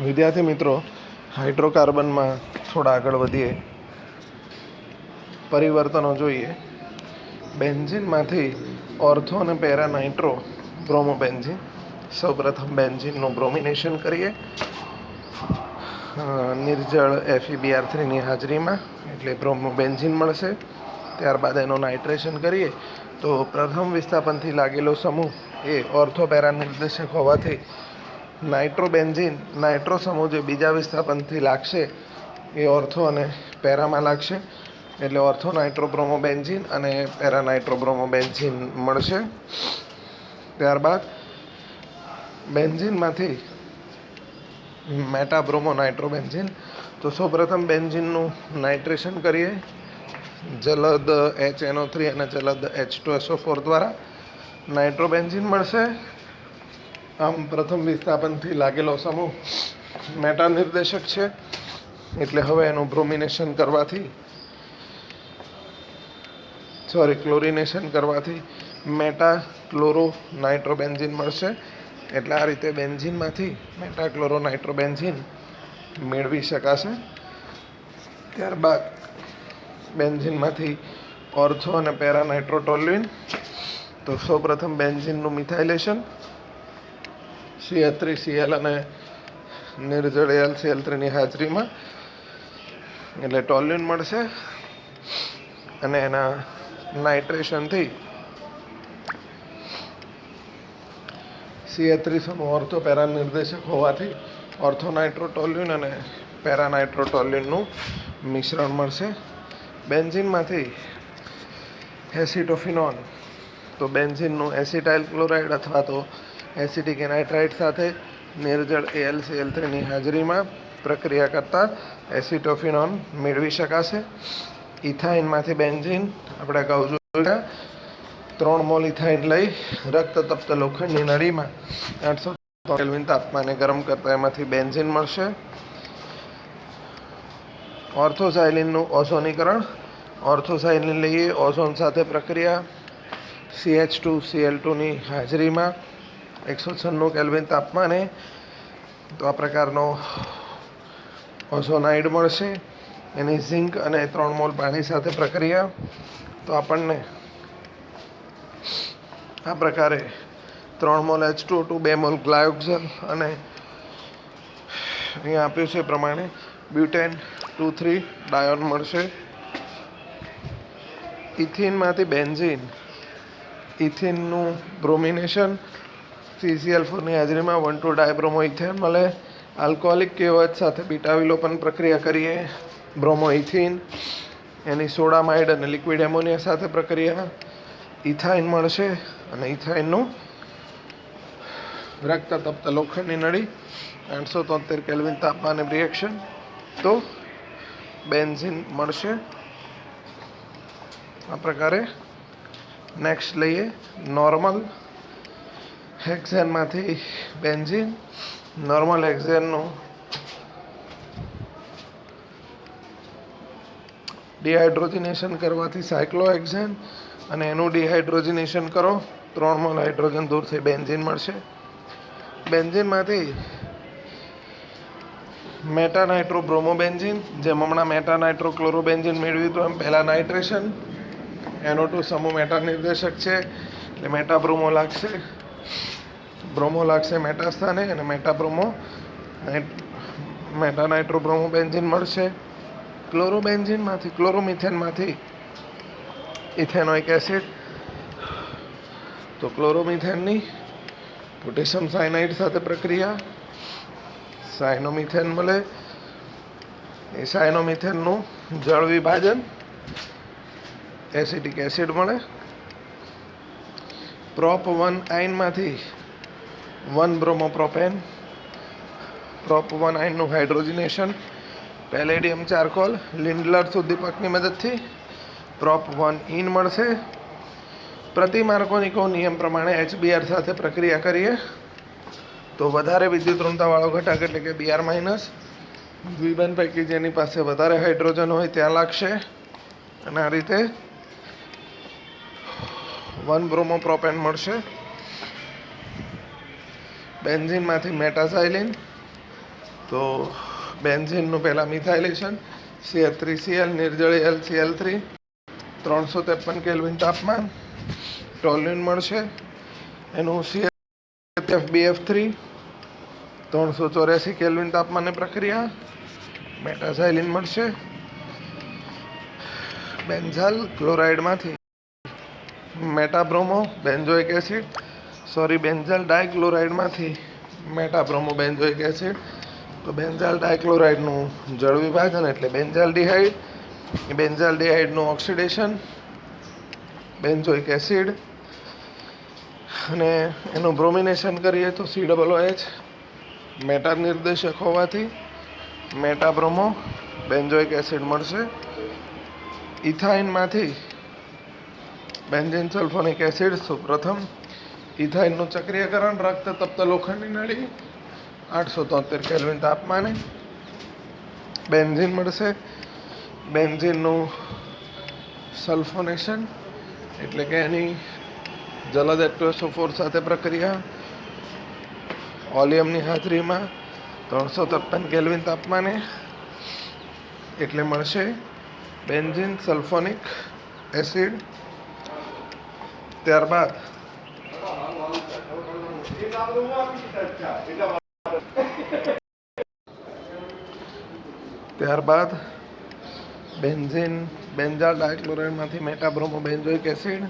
વિદ્યાર્થી મિત્રો, હાઇડ્રોકાર્બનમાં થોડા આગળ વધીએ. પરિવર્તનો જોઈએ. બેન્ઝીનમાંથી ઓર્થો અને પેરા નાઇટ્રો બ્રોમોબેન્ઝીન. સૌપ્રથમ બેન્ઝીનનું બ્રોમિનેશન કરીએ નિર્જળ FeBr3ની હાજરીમાં, એટલે બ્રોમોબેન્ઝીન મળશે. ત્યારબાદ એનું નાઇટ્રેશન કરીએ તો પ્રથમ વિસ્થાપનથી લાગેલો સમૂહ એ ઓર્થો પેરા નિર્દેશક હોવાથી નાઇટ્રોબેન્ઝીન નાઇટ્રો સમૂહ જે બીજા વિસ્થાપનથી લાગશે એ ઓર્થો અને પેરામાં લાગશે, એટલે ઓર્થો નાઇટ્રોબ્રોમોબેન્ઝીન અને પેરા નાઇટ્રોબ્રોમોબેન્ઝીન મળશે. ત્યારબાદ બેન્ઝીનમાંથી મેટાબ્રોમો નાઇટ્રોબેન્ઝીન. તો સૌપ્રથમ બેન્ઝીનનું નાઇટ્રેશન કરીએ જલદ HNO3 અને જલદ H2SO4 દ્વારા. નાઇટ્રોબેન્ઝીન મળશે. આમ પ્રથમ વિસ્થાપનથી લાગેલો સમૂહ મેટા નિર્દેશક છે, એટલે હવે એનું બ્રોમિનેશન કરવાથી ક્લોરિનેશન કરવાથી મેટા ક્લોરો નાઇટ્રોબેન્ઝીન મળશે. એટલે આ રીતે બેન્ઝીનમાંથી મેટા ક્લોરો નાઇટ્રોબેન્ઝીન મેળવી શકાશે. ત્યારબાદ બેન્ઝીનમાંથી ઓર્થો અને પેરા નાઇટ્રોટોલ્યુઇન. તો સૌપ્રથમ બેન્ઝીનનું મિથાઇલેશન CH3Cl અને નિર્જળ AlCl3ની હાજરીમાં, એટલે ટોલ્યુઇન મળશે. અને એના નાઇટ્રેશનથી CH3 સમૂહ ઓર્થો પેરા નિર્દેશક હોવાથી ઓર્થો નાઇટ્રોટોલ્યુઇન અને પેરા નાઇટ્રોટોલ્યુઇનનું મિશ્રણ મળશે. બેન્ઝીનમાંથી એસિટોફિનોન. તો બેન્ઝીનનું એસિટાઇલ ક્લોરાઇડ અથવા તો એસિટિક એનાઇટ્રાઇડ સાથે નિર્જળ AlCl3ની હાજરીમાં પ્રક્રિયા કરતાં એસિટોફિનોન મેળવી શકાશે. ઇથાઇનમાંથી બેન્ઝીન આપણે અગાઉ જોયા 3 મોલ ઇથાઇન લઈ રક્ત તપ્ત લોખંડની નળીમાં 800 કેલ્વિન તાપમાને ગરમ કરતાં એમાંથી બેન્ઝીન મળશે. ઓર્થોઝાઇલિનનું ઓઝોનીકરણ. ઓર્થોઝાઇલિન લઈએ ઓઝોન સાથે પ્રક્રિયા CH2Cl2ની હાજરીમાં 196 કેલ્વિન તાપમાને. તો આ પ્રકારનો ઓઝોનાઇડ મળશે. એની ઝિંક અને 3 મોલ પાણી સાથે પ્રક્રિયા. તો આપણને આ પ્રકારે 3 મોલ H2O2, 2 મોલ ગ્લાયોક્ઝલ અને અહીંયા આપ્યું છે પ્રમાણે બ્યુટેન 2,3 ડાયોન મળશે. ઇથિનમાંથી બેન્ઝીન. ઇથિનનું બ્રોમિનેશન CCl4ની હાજરીમાં 1,2 ડાયબ્રોમો ઇથેન મળે. આલ્કોહોલિક KOH સાથે બીટા વિલોપન પ્રક્રિયા કરીએ બ્રોમો ઇથિન. એની સોડામાઇડ અને લિક્વિડ એમોનિયા સાથે પ્રક્રિયા ઇથાઇન મળશે. અને ઇથાઇનનું રક્ત તપ્ત લોખંડની નળી 873 કેલ્વિન તાપમાને રિએક્શન. તો બેન્ઝીન મળશે. આ પ્રકારે નેક્સ્ટ લઈએ નોર્મલ હેક્ઝેનમાંથી બેન્ઝીન. નોર્મલ હેક્ઝેનનું ડિહાઇડ્રોજિનેશન કરવાથી સાયક્લોહેક્ઝેન, અને એનું ડિહાઇડ્રોજિનેશન કરો 3 મોલ હાઇડ્રોજન દૂરથી બેન્ઝીન મળશે. બેન્ઝીનમાંથી મેટા નાઇટ્રો બ્રોમોબેન્ઝીન. જેમ હમણાં મેટા નાઇટ્રો ક્લોરોબેન્ઝીન મેળવ્યું હતું એમ પહેલાં નાઇટ્રેશન. NO2 સમૂહ મેટા નિર્દેશક છે, એટલે મેટા બ્રોમો લાગશે. બ્રોમો લાગશે મેટા સ્થાને અને મેટા નાઇટ્રો બ્રોમોબેન્ઝીન મળશે. ક્લોરોબેન્ઝીનમાંથી ક્લોરોમિથેનમાંથી ઇથેનોઇક એસિડ. તો ક્લોરોમિથેનની પોટેશિયમ સાયનાઇડ સાથે પ્રક્રિયા સાયનોમિથેન મળે. એ સાયનોમિથેનનું જળ વિભાજન એસિટિક એસિડ મળે. પ્રોપ1 આયનમાંથી 1 બ્રોમોપ્રોપેન. પ્રોપ1 આયનનું હાઇડ્રોજિનેશન પેલેડિયમ ચારકોલ લિન્ડલર ઉદ્દીપકની મદદથી પ્રોપ1 ઇન મળશે. પ્રતિ માર્કોનિકો નિયમ પ્રમાણે HBr સાથે પ્રક્રિયા કરીએ તો વધારે વિદ્યુત ઋણતાવાળો ઘટક એટલે કે Br- દ્વિબંધ પૈકી જેની પાસે વધારે હાઇડ્રોજન હોય ત્યાં લાગશે. અને આ રીતે 1 બ્રોમોપ્રોપેન મળશે. બેન્ઝીનમાંથી મેટાઝાઇલિન. તો બેન્ઝીનનું પહેલાં મિથાઇલેશન CH3Cl નિર્જળી LCl3 353 કેલ્વિન તાપમાન. ટોલ્યુન મળશે એનું CFBF3 384 કેલ્વિન તાપમાને પ્રક્રિયા. મેટાઝાઇલિન મળશે બેન્ઝાલ ક્લોરાઇડમાંથી મેટાબ્રોમો બેન્ઝોઇક એસિડ બેન્ઝાલ ડાયક્લોરાઇડમાંથી મેટાબ્રોમો બેન્ઝોઇક એસિડ. તો બેન્ઝાલ ડાયક્લોરાઇડનું જળ વિભાજન એટલે બેન્ઝાલ્ડિહાઇડ, બેન્ઝાલ્ડિહાઇડનું ઓક્સિડેશન બેન્ઝોઇક એસિડ, અને એનું બ્રોમિનેશન કરીએ તો COOH મેટા નિર્દેશક હોવાથી મેટાબ્રોમો બેન્ઝોઇક એસિડ મળશે. ઇથાઇનમાંથી બેન્ઝીન સલ્ફોનિક એસિડ. પ્રથમ ઇથાઇનનું ચક્રીયકરણ રક્ત તપ્ત લોખંડની નળી 873 કેલ્વિન તાપમાને. બેન્ઝીન મળશે બેન્ઝીનનું સલ્ફોનેશન એટલે કે એની જલદ H2SO4 સાથે પ્રક્રિયા ઓલિયમની હાજરીમાં 353 કેલ્વિન તાપમાને એટલે મળશે બેન્ઝીન સલ્ફોનિક એસિડ. ત્યારબાદ બેન્ઝાલ ડાયક્લોરાઇડમાંથી મેટાબ્રોમો બેન્ઝોઇક એસિડ.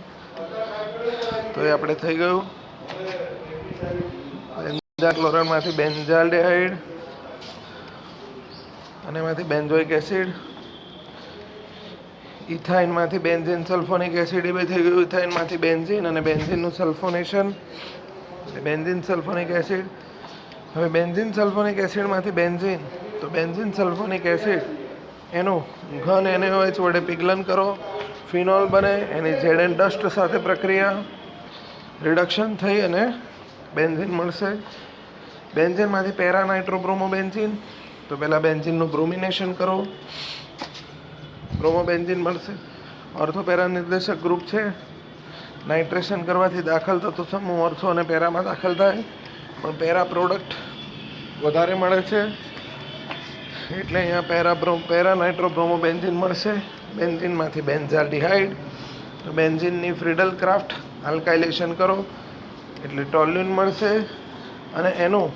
તો એ આપણે થઈ ગયું. બેન્ઝાલ ક્લોરાઇડમાંથી બેન્ઝાલ્ડિહાઇડ અને એમાંથી બેન્ઝોઇક એસિડ. ઇથાઇનમાંથી બેન્ઝીન સલ્ફોનિક એસિડ એ બી થઈ ગયું. ઇથાઇનમાંથી બેન્ઝીન અને બેન્ઝીનનું સલ્ફોનેશન બેન્ઝીન સલ્ફોનિક એસિડ. હવે બેન્ઝીન સલ્ફોનિક એસિડમાંથી બેન્ઝીન, તો બેન્ઝીન સલ્ફોનિક એસિડ એનું ઘન NaOH વડે પિઘલન કરો, ફિનોલ બને, એની Zn ડસ્ટ સાથે પ્રક્રિયા રિડક્શન થઈ અને બેન્ઝીન મળશે. બેન્ઝીનમાંથી પેરા નાઇટ્રોબ્રોમો બેન્ઝીન. તો પહેલાં બેન્ઝીનનું બ્રોમિનેશન કરો, બ્રોમોબેન્ઝીન મળશે. ઓર્થોપેરા નિર્દેશક ગ્રુપ છે. નાઇટ્રેશન કરવાથી દાખલ થતો સમૂહ ઓર્થો અને પેરામાં દાખલ થાય, પણ પેરા પ્રોડક્ટ વધારે મળે છે એટલે અહીંયા પેરા નાઇટ્રોબ્રોમોબેન્ઝીન મળશે. બેન્ઝીનમાંથી બેન્ઝાલ્ડિહાઇડ. તો બેન્ઝીનની ફ્રીડલ ક્રાફ્ટ આલ્કાઇલેશન કરો એટલે ટોલ્યુન મળશે અને એનું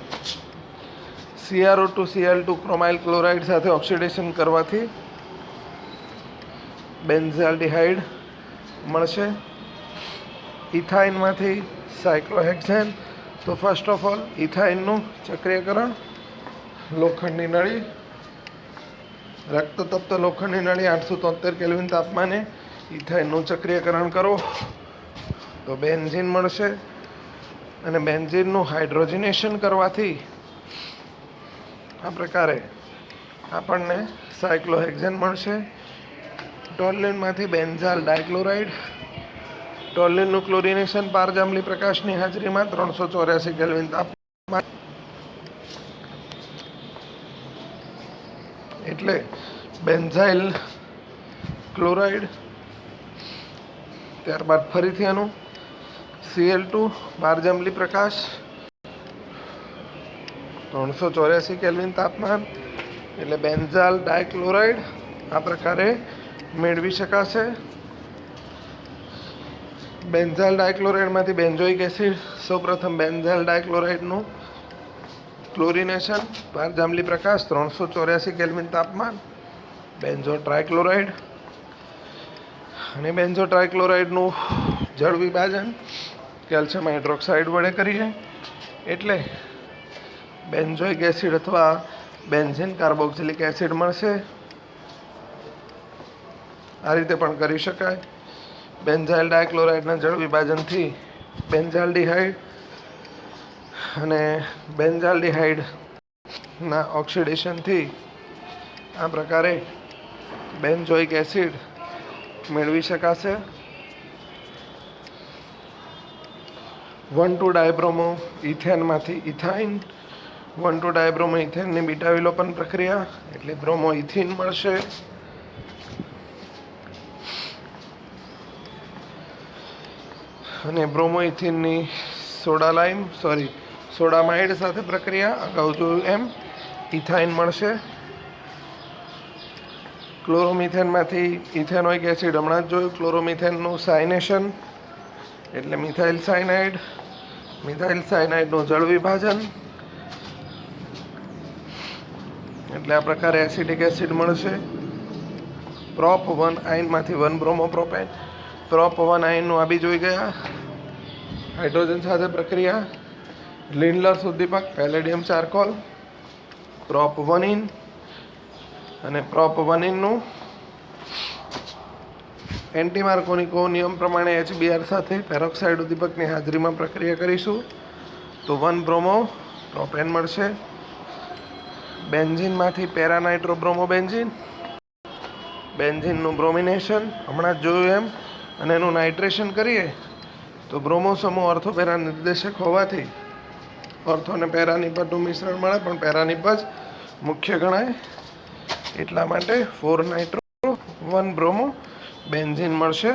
CrO2Cl2 ક્રોમાઇલ ક્લોરાઇડ સાથે ઓક્સિડેશન કરવાથી બેન્ઝાલ્ડિહાઇડ મળશે. ઇથાઇનમાંથી સાયક્લોહેક્સેન. તો ફર્સ્ટ ઓફ ઓલ ઇથાઇનનું ચક્રીયકરણ લોખંડની નળી રક્તતપ્ત લોખંડની નળી 873 કેલ્વિન તાપમાને ઇથાઇનનું ચક્રીયકરણ કરો તો બેન્ઝીન મળશે અને બેન્ઝીનનું હાઇડ્રોજનેશન કરવાથી આ પ્રકારે આપણને સાયક્લોહેક્સેન મળશે. ટોલ્યુનમાંથી બેન્ઝાલ ડાયક્લોરાઇડ. ટોલ્યુનનું ક્લોરિનેશન પારજાંબલી પ્રકાશની હાજરીમાં 384 કેલ્વિન તાપમાન એટલે બેન્ઝાઇલ ક્લોરાઇડ. ત્યારબાદ ફરીથી આનું Cl2 પારજાંબલી પ્રકાશ 384 કેલ્વિન તાપમાન એટલે બેન્ઝાલ ડાયક્લોરાઇડ આ પ્રકારે મેળવી શકાશે. બેન્ઝાલ ડાયક્લોરાઇડમાંથી બેન્ઝોઇક એસિડ. સૌપ્રથમ બેન્ઝાલ ડાયક્લોરાઇડનું ક્લોરિનેશન પારજાંબલી પ્રકાશ 384 કેલ્વિન તાપમાન. બેન્ઝો ટ્રાયક્લોરાઇડ અને બેન્ઝો ટ્રાયક્લોરાઇડનું જળ વિભાજન કેલ્શિયમ હાઇડ્રોક્સાઇડ વડે કરીએ એટલે બેન્ઝોઇક એસિડ અથવા બેન્ઝીન કાર્બોક્સિલિક એસિડ મળશે. આ રીતે પણ કરી શકાય. બેન્ઝાઇલ ડાયક્લોરાઇડના જળ વિભાજનથી બેન્ઝાલ્ડિહાઇડ અને બેન્ઝાલ્ડિહાઇડના ઓક્સિડેશનથી આ પ્રકારે બેન્ઝોઇક એસિડ મેળવી શકાશે. 1,2-ડાયબ્રોમો ઇથેનમાંથી ઇથાઇન. 1,2-ડાયબ્રોમો ઇથેનની બીટા વિલોપન પ્રક્રિયા એટલે બ્રોમો ઇથિન મળશે. અને બ્રોમો ઇથિનની સોડામાઇડ સાથે પ્રક્રિયા અગાઉ જોયું એમ ઇથાઇન મળશે. ક્લોરોમિથેનમાંથી ઇથેનોઇક એસિડ હમણાં જ જોયું. ક્લોરોમિથેનનું સાઇનેશન એટલે મિથાઇલ સાયનાઇડ. મિથાઇલ સાયનાઇડનું જળ વિભાજન એટલે આ પ્રકારે એસિડિક એસિડ મળશે. પ્રોપ 1 આયનમાંથી 1 બ્રોમોપ્રોપેન. પ્રોપ 1 આયનનું આ બી જોઈ ગયા. હાઇડ્રોજન સાથે પ્રક્રિયા. લિન્ડલર ઉદ્દીપક પેલેડિયમ ચારકોલ. પ્રોપ 1 ઇન અને પ્રોપ 1 ઇનનું એન્ટીમાર્કોનિકો નિયમ પ્રમાણે HBr સાથે પેરોક્સાઇડ ઉદ્દીપકની હાજરીમાં પ્રક્રિયા કરીશું તો 1 બ્રોમો પ્રોપેન મળશે. બેન્ઝીનમાંથી પેરાનાઇટ્રોબ્રોમોબેન્ઝીન. બેન્ઝીનનું બ્રોમિનેશન હમણાં જ જોયું એમ અને એનું નાઇટ્રેશન કરીએ તો બ્રોમો સમૂહ ઓર્થોપેરા નિર્દેશક હોવાથી ઓર્થો અને પેરાનિપજનું મિશ્રણ મળે, પણ પેરાનિપજ મુખ્ય ગણાય. એટલા માટે 4 નાઇટ્રો 1 બ્રોમો બેન્ઝીન મળશે.